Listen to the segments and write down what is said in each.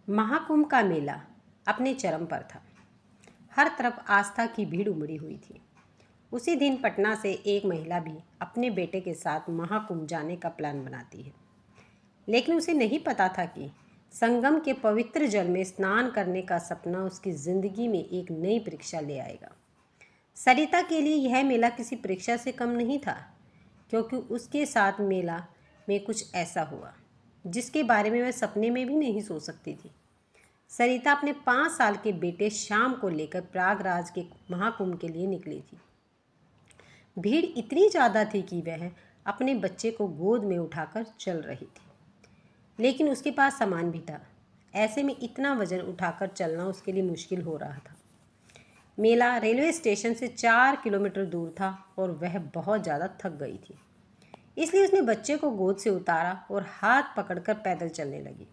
महाकुंभ का मेला अपने चरम पर था। हर तरफ आस्था की भीड़ उमड़ी हुई थी। उसी दिन पटना से एक महिला भी अपने बेटे के साथ महाकुंभ जाने का प्लान बनाती है, लेकिन उसे नहीं पता था कि संगम के पवित्र जल में स्नान करने का सपना उसकी जिंदगी में एक नई परीक्षा ले आएगा। सरिता के लिए यह मेला किसी परीक्षा से कम नहीं था, क्योंकि उसके साथ मेला में कुछ ऐसा हुआ जिसके बारे में वह सपने में भी नहीं सोच सकती थी। सरिता अपने 5 साल के बेटे श्याम को लेकर प्रयागराज के महाकुंभ के लिए निकली थी। भीड़ इतनी ज़्यादा थी कि वह अपने बच्चे को गोद में उठाकर चल रही थी, लेकिन उसके पास सामान भी था। ऐसे में इतना वजन उठाकर चलना उसके लिए मुश्किल हो रहा था। मेला रेलवे स्टेशन से 4 किलोमीटर दूर था और वह बहुत ज़्यादा थक गई थी। इसलिए उसने बच्चे को गोद से उतारा और हाथ पकड़कर पैदल चलने लगी।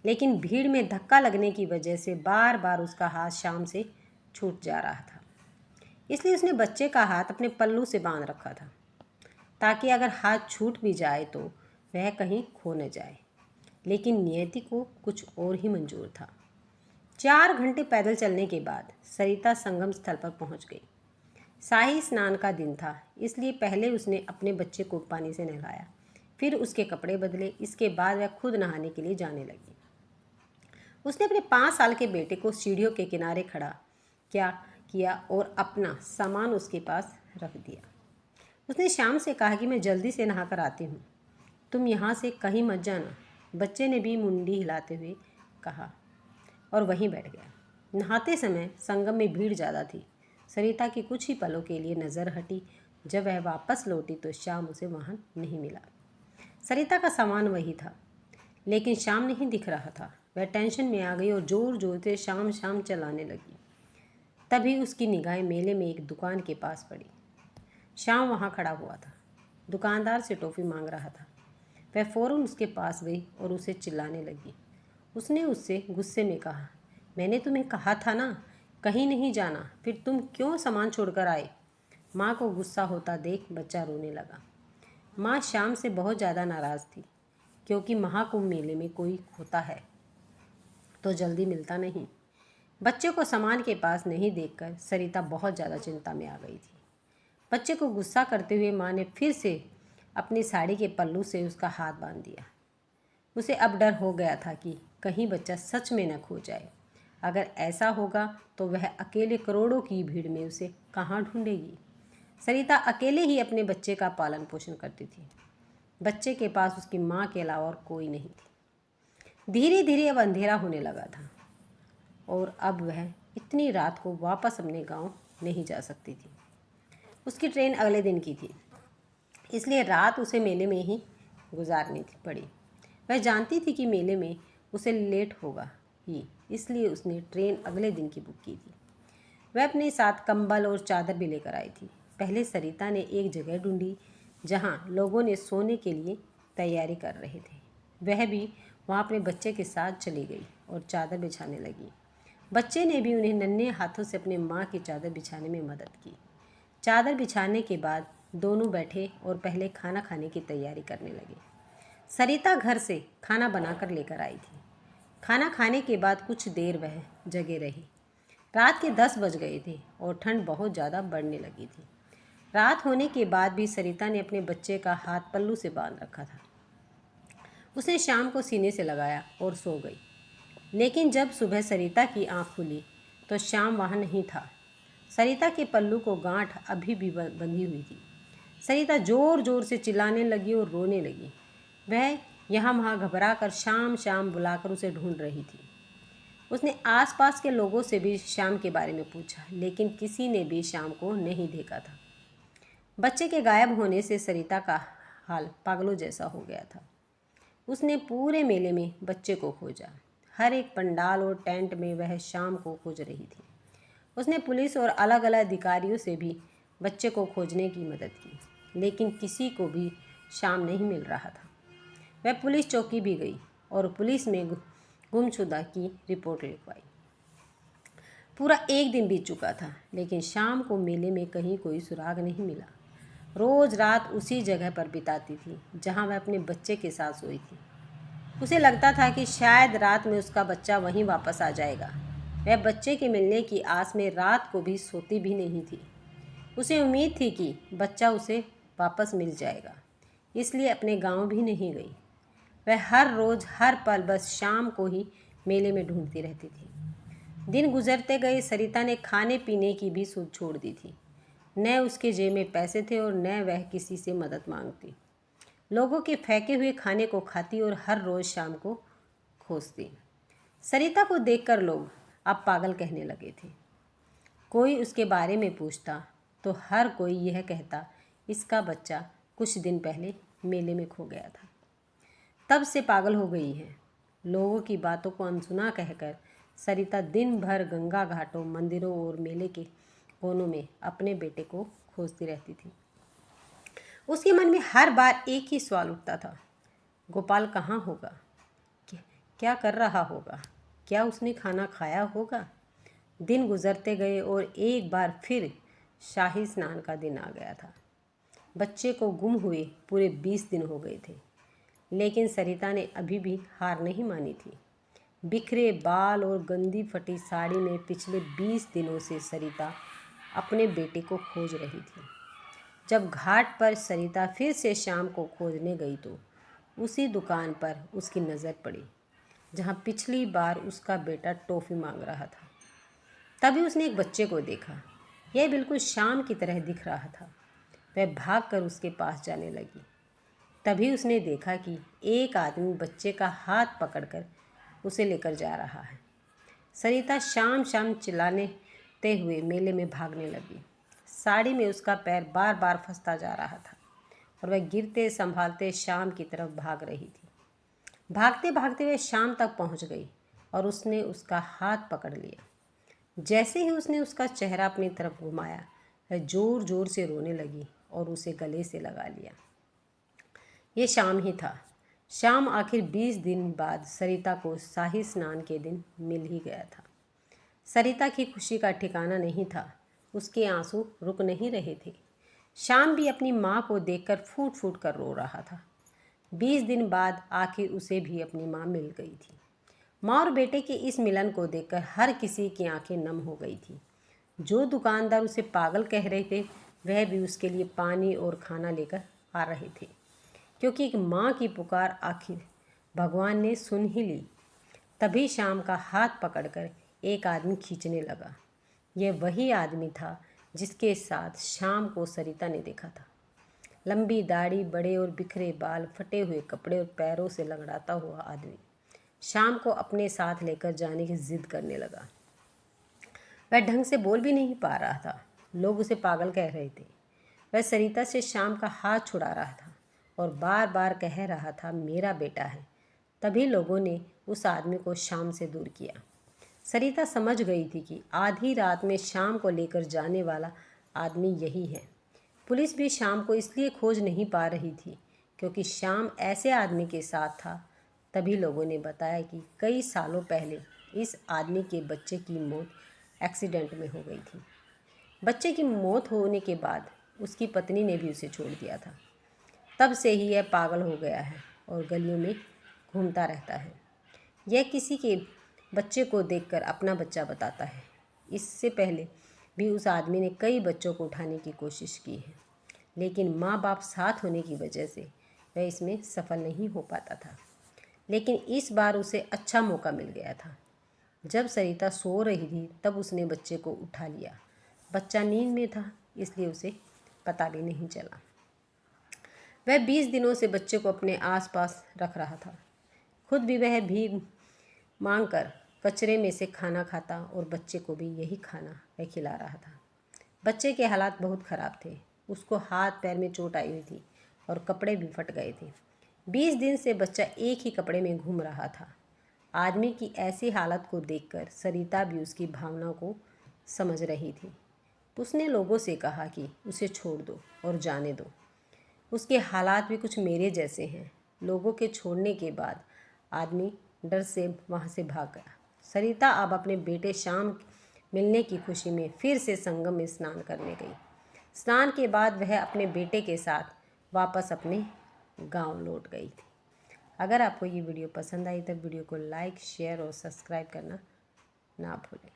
लेकिन भीड़ में धक्का लगने की वजह से बार बार उसका हाथ श्याम से छूट जा रहा था। इसलिए उसने बच्चे का हाथ अपने पल्लू से बांध रखा था, ताकि अगर हाथ छूट भी जाए तो वह कहीं खो न जाए। लेकिन नियति को कुछ और ही मंजूर था। 4 घंटे पैदल चलने के बाद सरिता संगम स्थल पर पहुंच गई। शाही स्नान का दिन था, इसलिए पहले उसने अपने बच्चे को पानी से नहलाया, फिर उसके कपड़े बदले। इसके बाद वह खुद नहाने के लिए जाने लगी। उसने अपने 5 साल के बेटे को सीढ़ियों के किनारे खड़ा किया और अपना सामान उसके पास रख दिया। उसने श्याम से कहा कि मैं जल्दी से नहा कर आती हूँ, तुम यहाँ से कहीं मत जाना। बच्चे ने भी मुंडी हिलाते हुए कहा और वहीं बैठ गया। नहाते समय संगम में भीड़ ज़्यादा थी। सरिता की कुछ ही पलों के लिए नज़र हटी। जब वह वापस लौटी तो श्याम उसे वहाँ नहीं मिला। सरिता का सामान वही था, लेकिन श्याम नहीं दिख रहा था। वह टेंशन में आ गई और ज़ोर ज़ोर से शाम शाम चलाने लगी। तभी उसकी निगाहें मेले में एक दुकान के पास पड़ी। श्याम वहाँ खड़ा हुआ था, दुकानदार से टॉफ़ी मांग रहा था। वह फ़ौरन उसके पास गई और उसे चिल्लाने लगी। उसने उससे गुस्से में कहा, मैंने तुम्हें कहा था ना कहीं नहीं जाना, फिर तुम क्यों सामान छोड़कर आए? माँ को गुस्सा होता देख बच्चा रोने लगा। माँ श्याम से बहुत ज़्यादा नाराज़ थी, क्योंकि महाकुंभ मेले में कोई होता है तो जल्दी मिलता नहीं। बच्चे को सामान के पास नहीं देखकर सरिता बहुत ज़्यादा चिंता में आ गई थी। बच्चे को गुस्सा करते हुए माँ ने फिर से अपनी साड़ी के पल्लू से उसका हाथ बांध दिया। उसे अब डर हो गया था कि कहीं बच्चा सच में न खो जाए। अगर ऐसा होगा तो वह अकेले करोड़ों की भीड़ में उसे कहाँ ढूंढेगी। सरिता अकेले ही अपने बच्चे का पालन पोषण करती थी। बच्चे के पास उसकी माँ के अलावा और कोई नहीं थी। धीरे धीरे अब अंधेरा होने लगा था और अब वह इतनी रात को वापस अपने गांव नहीं जा सकती थी। उसकी ट्रेन अगले दिन की थी, इसलिए रात उसे मेले में ही गुजारनी पड़ी। वह जानती थी कि मेले में उसे लेट होगा ही, इसलिए उसने ट्रेन अगले दिन की बुक की थी। वह अपने साथ कंबल और चादर भी लेकर आई थी। पहले सरिता ने एक जगह ढूंढी जहां लोगों ने सोने के लिए तैयारी कर रहे थे। वह भी वहां अपने बच्चे के साथ चली गई और चादर बिछाने लगी। बच्चे ने भी उन्हें नन्हे हाथों से अपने माँ की चादर बिछाने में मदद की। चादर बिछाने के बाद दोनों बैठे और पहले खाना खाने की तैयारी करने लगे। सरिता घर से खाना बनाकर लेकर आई थी। खाना खाने के बाद कुछ देर वह जगे रही। रात के 10 बज गए थे और ठंड बहुत ज़्यादा बढ़ने लगी थी। रात होने के बाद भी सरिता ने अपने बच्चे का हाथ पल्लू से बांध रखा था। उसने शाम को सीने से लगाया और सो गई। लेकिन जब सुबह सरिता की आंख खुली तो श्याम वहाँ नहीं था। सरिता के पल्लू को गांठ अभी भी बंधी हुई थी। सरिता ज़ोर ज़ोर से चिल्लाने लगी और रोने लगी। वह यहाँ वहाँ घबरा कर शाम शाम बुलाकर उसे ढूंढ रही थी। उसने आसपास के लोगों से भी श्याम के बारे में पूछा, लेकिन किसी ने भी श्याम को नहीं देखा था। बच्चे के गायब होने से सरिता का हाल पागलों जैसा हो गया था। उसने पूरे मेले में बच्चे को खोजा। हर एक पंडाल और टेंट में वह शाम को खोज रही थी। उसने पुलिस और अलग अलग अधिकारियों से भी बच्चे को खोजने की मदद की, लेकिन किसी को भी शाम नहीं मिल रहा था। वह पुलिस चौकी भी गई और पुलिस में गुमशुदा की रिपोर्ट लिखवाई। पूरा एक दिन बीत चुका था, लेकिन शाम को मेले में कहीं कोई सुराग नहीं मिला। रोज़ रात उसी जगह पर बिताती थी जहां वह अपने बच्चे के साथ सोई थी। उसे लगता था कि शायद रात में उसका बच्चा वहीं वापस आ जाएगा। वह बच्चे के मिलने की आस में रात को भी सोती भी नहीं थी। उसे उम्मीद थी कि बच्चा उसे वापस मिल जाएगा, इसलिए अपने गांव भी नहीं गई। वह हर रोज़ हर पल बस शाम को ही मेले में ढूंढती रहती थी। दिन गुजरते गए, सरिता ने खाने पीने की भी सूझ छोड़ दी थी। न उसके जेब में पैसे थे और न वह किसी से मदद मांगती। लोगों के फेंके हुए खाने को खाती और हर रोज़ शाम को खोजती। सरिता को देखकर लोग अब पागल कहने लगे थे। कोई उसके बारे में पूछता तो हर कोई यह कहता, इसका बच्चा कुछ दिन पहले मेले में खो गया था, तब से पागल हो गई है। लोगों की बातों को अनसुना कहकर सरिता दिन भर गंगा घाटों, मंदिरों और मेले के कोनों में अपने बेटे को खोजती रहती थी। उसके मन में हर बार एक ही सवाल उठता था, गोपाल कहाँ होगा? क्या कर रहा होगा? क्या उसने खाना खाया होगा? दिन गुजरते गए और एक बार फिर शाही स्नान का दिन आ गया था। बच्चे को गुम हुए पूरे 20 दिन हो गए थे, लेकिन सरिता ने अभी भी हार नहीं मानी थी। बिखरे बाल और गंदी फटी साड़ी में पिछले 20 दिनों से सरिता अपने बेटे को खोज रही थी। जब घाट पर सरिता फिर से शाम को खोजने गई तो उसी दुकान पर उसकी नज़र पड़ी जहाँ पिछली बार उसका बेटा टॉफ़ी मांग रहा था। तभी उसने एक बच्चे को देखा। यह बिल्कुल शाम की तरह दिख रहा था। वह भागकर उसके पास जाने लगी। तभी उसने देखा कि एक आदमी बच्चे का हाथ पकड़कर उसे लेकर जा रहा है। सरिता शाम शाम चिल्लाते हुए मेले में भागने लगी। साड़ी में उसका पैर बार बार फंसता जा रहा था और वह गिरते संभालते शाम की तरफ भाग रही थी। भागते भागते वह शाम तक पहुंच गई और उसने उसका हाथ पकड़ लिया। जैसे ही उसने उसका चेहरा अपनी तरफ घुमाया, वह जोर जोर से रोने लगी और उसे गले से लगा लिया। ये शाम ही था। शाम आखिर 20 दिन बाद सरिता को शाही स्नान के दिन मिल ही गया था। सरिता की खुशी का ठिकाना नहीं था। उसके आंसू रुक नहीं रहे थे। शाम भी अपनी माँ को देखकर फूट फूट कर रो रहा था। 20 दिन बाद आखिर उसे भी अपनी माँ मिल गई थी। माँ और बेटे के इस मिलन को देखकर हर किसी की आंखें नम हो गई थी। जो दुकानदार उसे पागल कह रहे थे, वह भी उसके लिए पानी और खाना लेकर आ रहे थे, क्योंकि एक माँ की पुकार आखिर भगवान ने सुन ही ली। तभी शाम का हाथ पकड़कर एक आदमी खींचने लगा। यह वही आदमी था जिसके साथ शाम को सरिता ने देखा था। लंबी दाढ़ी, बड़े और बिखरे बाल, फटे हुए कपड़े और पैरों से लंगड़ाता हुआ आदमी शाम को अपने साथ लेकर जाने की जिद करने लगा। वह ढंग से बोल भी नहीं पा रहा था। लोग उसे पागल कह रहे थे। वह सरिता से शाम का हाथ छुड़ा रहा था और बार बार कह रहा था, मेरा बेटा है। तभी लोगों ने उस आदमी को शाम से दूर किया। सरिता समझ गई थी कि आधी रात में शाम को लेकर जाने वाला आदमी यही है। पुलिस भी शाम को इसलिए खोज नहीं पा रही थी क्योंकि शाम ऐसे आदमी के साथ था। तभी लोगों ने बताया कि कई सालों पहले इस आदमी के बच्चे की मौत एक्सीडेंट में हो गई थी। बच्चे की मौत होने के बाद उसकी पत्नी ने भी उसे छोड़ दिया था। तब से ही यह पागल हो गया है और गलियों में घूमता रहता है। यह किसी के बच्चे को देखकर अपना बच्चा बताता है। इससे पहले भी उस आदमी ने कई बच्चों को उठाने की कोशिश की है, लेकिन माँ बाप साथ होने की वजह से वह इसमें सफल नहीं हो पाता था। लेकिन इस बार उसे अच्छा मौका मिल गया था। जब सरिता सो रही थी तब उसने बच्चे को उठा लिया। बच्चा नींद में था, इसलिए उसे पता भी नहीं चला। वह 20 दिनों से बच्चे को अपने आसपास रख रहा था। खुद भी वह भीख मांग कर कचरे में से खाना खाता और बच्चे को भी यही खाना वह खिला रहा था। बच्चे के हालात बहुत ख़राब थे। उसको हाथ पैर में चोट आई हुई थी और कपड़े भी फट गए थे। 20 दिन से बच्चा एक ही कपड़े में घूम रहा था। आदमी की ऐसी हालत को देखकर सरिता भी उसकी भावनाओं को समझ रही थी। उसने लोगों से कहा कि उसे छोड़ दो और जाने दो। उसके हालात भी कुछ मेरे जैसे हैं। लोगों के छोड़ने के बाद आदमी डर से वहाँ से भाग गया। सरिता अब अपने बेटे शाम मिलने की खुशी में फिर से संगम में स्नान करने गई। स्नान के बाद वह अपने बेटे के साथ वापस अपने गांव लौट गई थी। अगर आपको ये वीडियो पसंद आई तो वीडियो को लाइक शेयर और सब्सक्राइब करना ना भूलें।